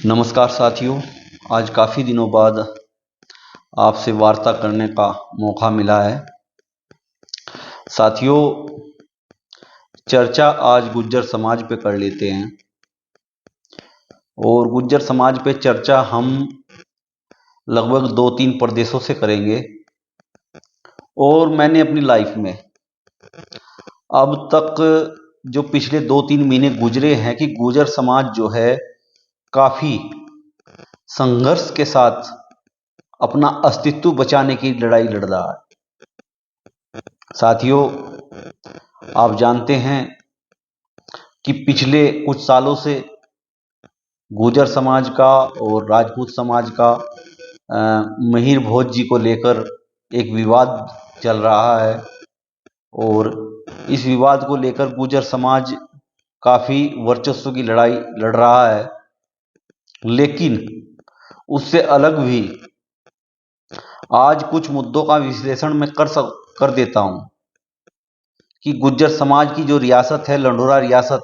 नमस्कार साथियों, आज काफ़ी दिनों बाद आपसे वार्ता करने का मौका मिला है। साथियों, चर्चा आज गुज्जर समाज पे कर लेते हैं और गुज्जर समाज पे चर्चा हम लगभग 2-3 प्रदेशों से करेंगे। और मैंने अपनी लाइफ में अब तक जो पिछले 2-3 महीने गुजरे हैं कि गुज्जर समाज जो है काफ़ी संघर्ष के साथ अपना अस्तित्व बचाने की लड़ाई लड़ रहा है। साथियों, आप जानते हैं कि पिछले कुछ सालों से गुर्जर समाज का और राजपूत समाज का मिहिर भोज जी को लेकर एक विवाद चल रहा है और इस विवाद को लेकर गुर्जर समाज काफ़ी वर्चस्व की लड़ाई लड़ रहा है। लेकिन उससे अलग भी आज कुछ मुद्दों का विश्लेषण मैं कर देता हूं कि गुज्जर समाज की जो रियासत है, लंढोरा रियासत,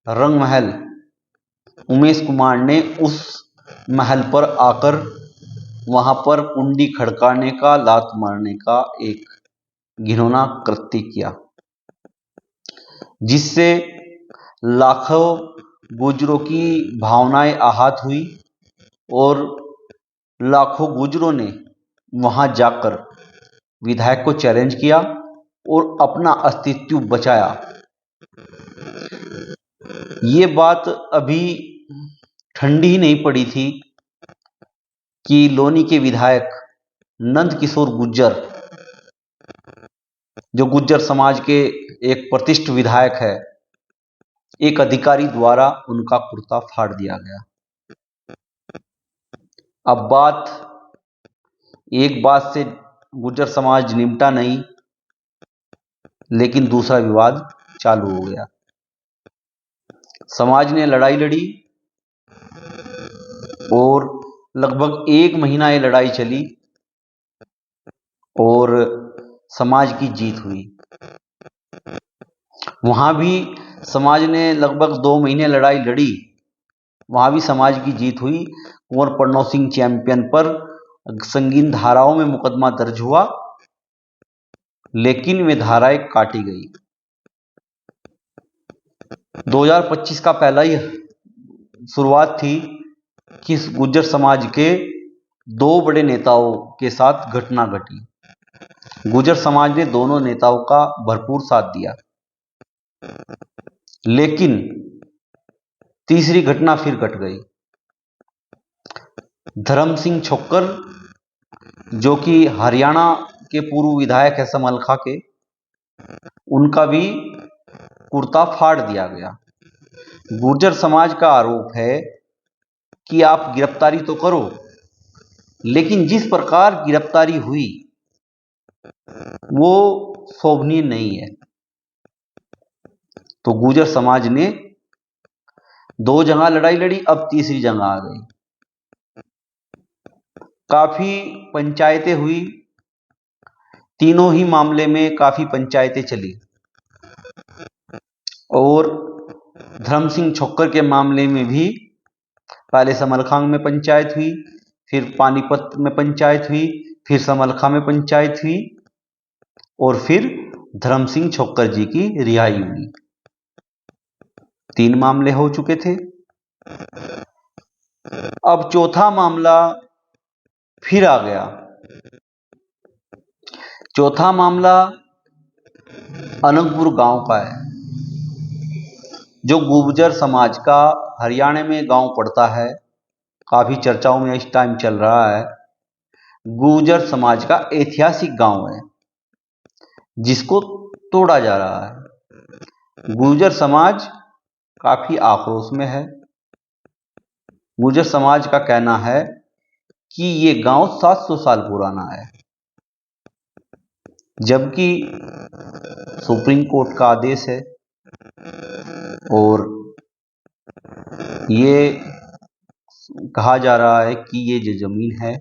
रंग महल, उमेश कुमार ने उस महल पर आकर वहां पर कुंडी खड़काने का, लात मारने का एक घिनौना कृत्य किया, जिससे लाखों गुजरों की भावनाएं आहत हुई और लाखों गुजरों ने वहां जाकर विधायक को चैलेंज किया और अपना अस्तित्व बचाया। ये बात अभी ठंडी ही नहीं पड़ी थी कि लोनी के विधायक नंद किशोर गुज्जर, जो गुज्जर समाज के एक प्रतिष्ठित विधायक है, एक अधिकारी द्वारा उनका कुर्ता फाड़ दिया गया। अब एक बात से गुज्जर समाज निपटा नहीं, लेकिन दूसरा विवाद चालू हो गया। समाज ने लड़ाई लड़ी और लगभग 1 महीना ये लड़ाई चली और समाज की जीत हुई। वहां भी समाज ने लगभग 2 महीने लड़ाई लड़ी, वहां भी समाज की जीत हुई। कुंवर प्रणव सिंह चैंपियन पर संगीन धाराओं में मुकदमा दर्ज हुआ, लेकिन वे धाराएं काटी गई। 2025 का पहला ही शुरुआत थी कि गुज्जर समाज के 2 बड़े नेताओं के साथ घटना घटी। गुज्जर समाज ने दोनों नेताओं का भरपूर साथ दिया, लेकिन तीसरी घटना फिर घट गई। धर्म सिंह छोक्कर, जो कि हरियाणा के पूर्व विधायक है समलखा के, उनका भी कुर्ता फाड़ दिया गया। गुर्जर समाज का आरोप है कि आप गिरफ्तारी तो करो, लेकिन जिस प्रकार गिरफ्तारी हुई वो शोभनीय नहीं है। तो गुर्जर समाज ने 2 जगह लड़ाई लड़ी, अब तीसरी जगह आ गई। काफी पंचायतें हुई, तीनों ही मामले में काफी पंचायतें चली और धर्म सिंह छोक्कर के मामले में भी पहले समलखांग में पंचायत हुई, फिर पानीपत में पंचायत हुई, फिर समलखा में पंचायत हुई और फिर धर्म सिंह छोक्कर जी की रिहाई हुई। 3 मामले हो चुके थे। अब चौथा मामला फिर आ गया। चौथा मामला अनंतपुर गांव का है, जो गुर्जर समाज का हरियाणा में गांव पड़ता है। काफी चर्चाओं में इस टाइम चल रहा है। गुर्जर समाज का ऐतिहासिक गांव है जिसको तोड़ा जा रहा है। गुर्जर समाज काफी आक्रोश में है। गुर्जर समाज का कहना है कि ये गांव 700 साल पुराना है, जबकि सुप्रीम कोर्ट का आदेश है और ये कहा जा रहा है कि ये जो जमीन है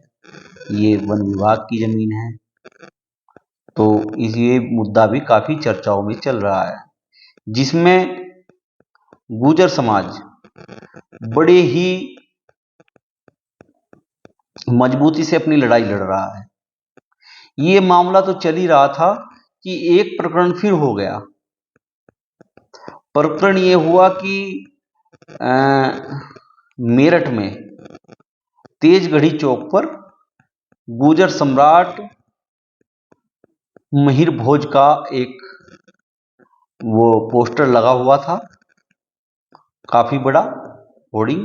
ये वन विभाग की जमीन है। तो ये मुद्दा भी काफी चर्चाओं में चल रहा है, जिसमें गुर्जर समाज बड़े ही मजबूती से अपनी लड़ाई लड़ रहा है। ये मामला तो चल ही रहा था कि एक प्रकरण फिर हो गया। प्रकरण ये हुआ कि मेरठ में तेजगढ़ी चौक पर गुर्जर सम्राट मिहिर भोज का एक वो पोस्टर लगा हुआ था, काफी बड़ा होर्डिंग।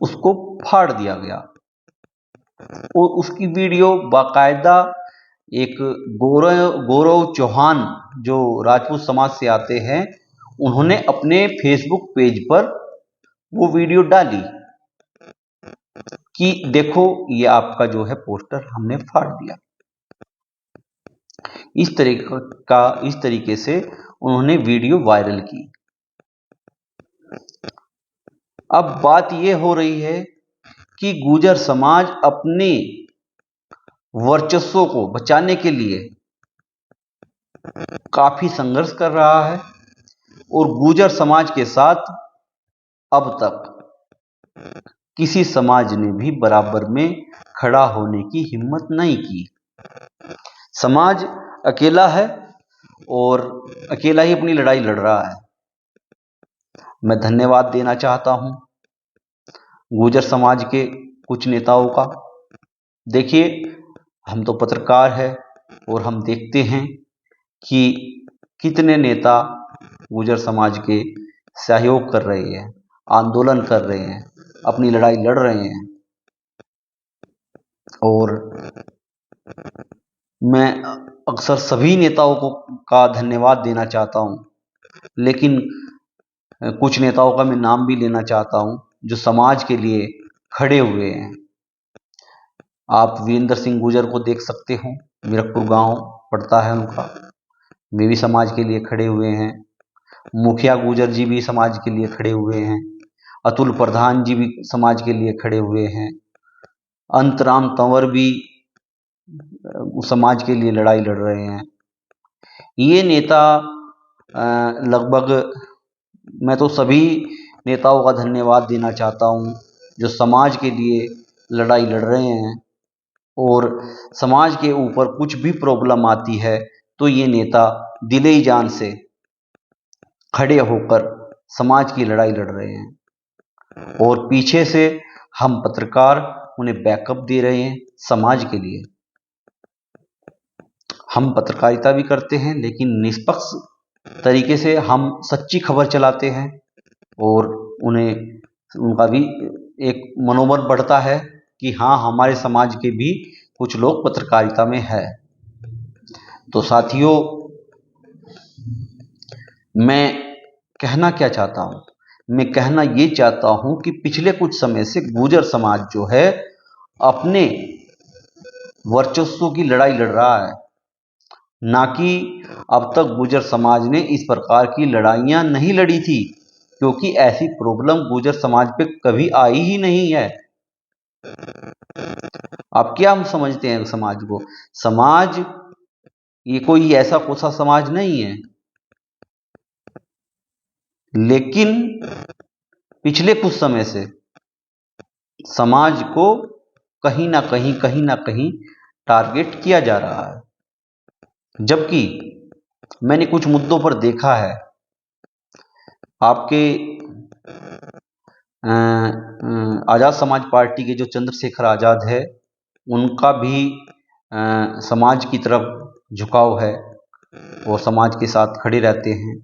उसको फाड़ दिया गया और उसकी वीडियो बाकायदा एक गौरव चौहान जो राजपूत समाज से आते हैं, उन्होंने अपने फेसबुक पेज पर वो वीडियो डाली कि देखो ये आपका जो है पोस्टर हमने फाड़ दिया। इस तरीके से उन्होंने वीडियो वायरल की। अब बात ये हो रही है कि गुर्जर समाज अपने वर्चस्व को बचाने के लिए काफी संघर्ष कर रहा है और गुर्जर समाज के साथ अब तक किसी समाज ने भी बराबर में खड़ा होने की हिम्मत नहीं की। समाज अकेला है और अकेला ही अपनी लड़ाई लड़ रहा है। मैं धन्यवाद देना चाहता हूं गुर्जर समाज के कुछ नेताओं का। देखिए, हम तो पत्रकार हैं और हम देखते हैं कि कितने नेता गुर्जर समाज के सहयोग कर रहे हैं, आंदोलन कर रहे हैं, अपनी लड़ाई लड़ रहे हैं। और मैं अक्सर सभी नेताओं का धन्यवाद देना चाहता हूं, लेकिन कुछ नेताओं का मैं नाम भी लेना चाहता हूं जो समाज के लिए खड़े हुए हैं। आप वीरेंद्र सिंह गुर्जर को देख सकते हो, मीरकपुर गांव पड़ता है उनका, वे भी समाज के लिए खड़े हुए हैं। मुखिया गुर्जर जी भी समाज के लिए खड़े हुए हैं। अतुल प्रधान जी भी समाज के लिए खड़े हुए हैं। अंतराम तंवर भी समाज के लिए लड़ाई लड़ रहे हैं। ये नेता लगभग, मैं तो सभी नेताओं का धन्यवाद देना चाहता हूं जो समाज के लिए लड़ाई लड़ रहे हैं। और समाज के ऊपर कुछ भी प्रॉब्लम आती है तो ये नेता दिले जान से खड़े होकर समाज की लड़ाई लड़ रहे हैं और पीछे से हम पत्रकार उन्हें बैकअप दे रहे हैं समाज के लिए। हम पत्रकारिता भी करते हैं लेकिन निष्पक्ष तरीके से हम सच्ची खबर चलाते हैं और उनका भी एक मनोबल बढ़ता है कि हाँ, हमारे समाज के भी कुछ लोग पत्रकारिता में है। तो साथियों, मैं कहना क्या चाहता हूं? मैं कहना ये चाहता हूं कि पिछले कुछ समय से गुर्जर समाज जो है अपने वर्चस्व की लड़ाई लड़ रहा है, ना कि अब तक गुर्जर समाज ने इस प्रकार की लड़ाइयां नहीं लड़ी थी, क्योंकि ऐसी प्रॉब्लम गुर्जर समाज पे कभी आई ही नहीं है। आप क्या समझते हैं समाज को? समाज ये कोई ऐसा कोसा समाज नहीं है, लेकिन पिछले कुछ समय से समाज को कहीं ना कहीं टारगेट किया जा रहा है। जबकि मैंने कुछ मुद्दों पर देखा है, आपके आजाद समाज पार्टी के जो चंद्रशेखर आजाद है, उनका भी समाज की तरफ झुकाव है और समाज के साथ खड़े रहते हैं।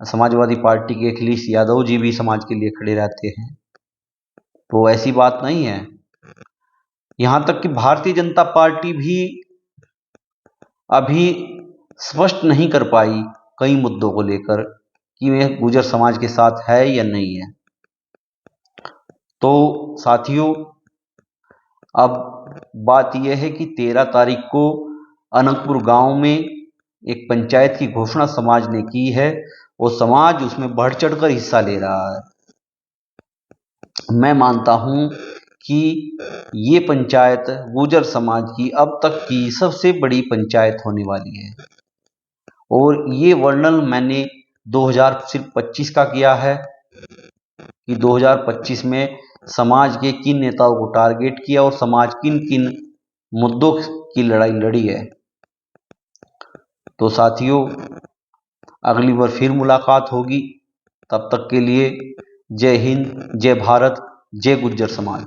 समाजवादी पार्टी के अखिलेश यादव जी भी समाज के लिए खड़े रहते हैं। तो ऐसी बात नहीं है। यहां तक कि भारतीय जनता पार्टी भी अभी स्पष्ट नहीं कर पाई कई मुद्दों को लेकर कि वह गुर्जर समाज के साथ है या नहीं है। तो साथियों, अब बात यह है कि 13 तारीख को अनंतपुर गांव में एक पंचायत की घोषणा समाज ने की है और समाज उसमें बढ़ चढ़कर हिस्सा ले रहा है। मैं मानता हूं कि ये पंचायत गुर्जर समाज की अब तक की सबसे बड़ी पंचायत होने वाली है और ये वर्णन मैंने 2025 का किया है कि 2025 में समाज के किन नेताओं को टारगेट किया और समाज किन किन मुद्दों की लड़ाई लड़ी है। तो साथियों, अगली बार फिर मुलाकात होगी। तब तक के लिए जय हिंद, जय भारत, जय गुज्जर समाज।